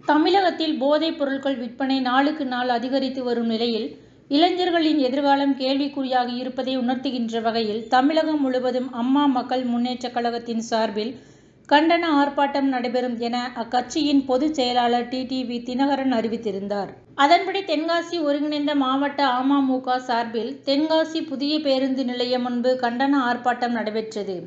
தமிழகத்தில் போதைப் பொருட்கள் விற்பனை நாளுக்கு நாள் அதிகரித்து வரும் நிலையில் இளைஞர்களின் எதிர்காலம் கேள்விக்குறியாகி இருப்பதை உணர்த்துகின்ற வகையில் தமிழகம் முழுவதும் அம்மா மக்கள் முன்னேற்றக் கழகத்தின் சார்பில் கண்டன ஆர்ப்பாட்டம் நடைபெறும் என அக்கட்சியின் பொதுச் செயலாளர் டிடிவி தினகரன் அறிவித்திருந்தார். அதன்படி தென்காசி ஒருங்கிணைந்த மாவட்ட அமமுக சார்பில் தென்காசி புதிய பேருந்து நிலையம் முன்பு கண்டன ஆர்ப்பாட்டம் நடைபெற்றது.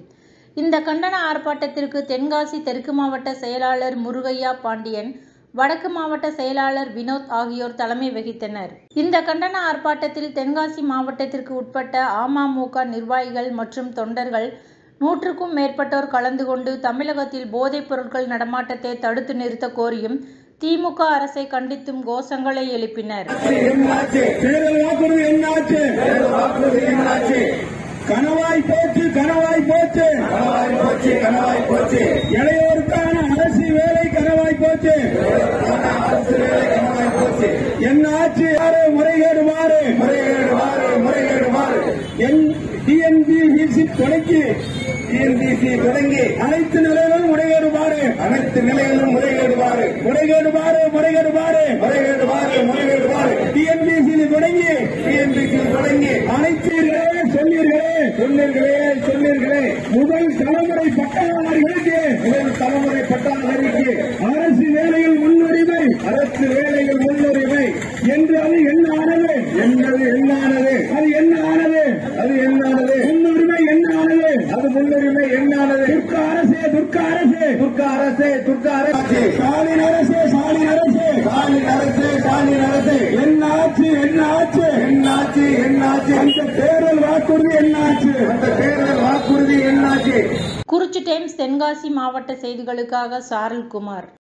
இந்த கண்டன ஆர்ப்பாட்டத்திற்கு தென்காசி தெற்கு மாவட்ட செயலாளர் முருகையா பாண்டியன், வடக்கு மாவட்ட செயலாளர் வினோத் ஆகியோர் தலைமை வகித்தனர். இந்த கண்டன ஆர்ப்பாட்டத்தில் தென்காசி மாவட்டத்திற்கு உட்பட்ட அமமுக நிர்வாகிகள் மற்றும் தொண்டர்கள் 100க்கும் மேற்பட்டோர் கலந்து கொண்டு தமிழகத்தில் போதைப் பொருட்கள் நடமாட்டத்தை தடுத்து நிறுத்த கோரியும் திமுக அரசை கண்டித்தும் கோஷங்களை எழுப்பினர். கனவாய் போச்சு, கனவாய் போச்சு, கனவாய் போச்சு, கனவாய் போச்சு. இளையோருக்கான அரசு வேலை கனவாய் போச்சு, அரசு வேலை கனவாய் போச்சு. என்ன ஆட்சி? யாரு முறைகேடு மாறு, முறைகேடு மாறு, முறைகேடு மாறு. டிஎன்பிசி தொடங்கி அனைத்து நிலையிலும் முறைகேடு மாறு, அனைத்து நிலையிலும் முறைகேடு மாறு, முறைகேடு மாறு, முறைகேடு மாறு, முறைகேடு மாறு, முறைகேடு மாறு. டிஎன்பிசி தொடங்கி அனைத்து சொன்னீர்களே முதல் தலைமுறை பட்டதாரிகளுக்கு அரசு வேலையில் முன்னுரிமை, அரசு வேலையில் முன்னுரிமை என்று அது என்ன ஆனது? அது என்ன ஆனது? அது என்ன ஆனது? முன்னுரிமை என்ன ஆனது? அது முன்னுரிமை என்ன ஆனது? துர்க்க அரசே, துர்க்க அரசே, துர்க்க அரசே, துர்க்க அரசே, ஸ்டாலின் அரசே, ஸ்டாலின் அரசே, ஸ்டாலின் அரசே, ஸ்டாலின் அரசே. என்ன ஆச்சு? என்ன ஆச்சு? என்ன ஆச்சு? என்ன ஆச்சு? அந்த தேர்தல் வாக்குறுதி என்ன ஆச்சு? அந்த தேர்தல் வாக்குறுதி என்ன ஆச்சு? குறிச்சி டைம்ஸ் தென்காசி மாவட்ட செய்திகளுக்காக சாரல்குமார்.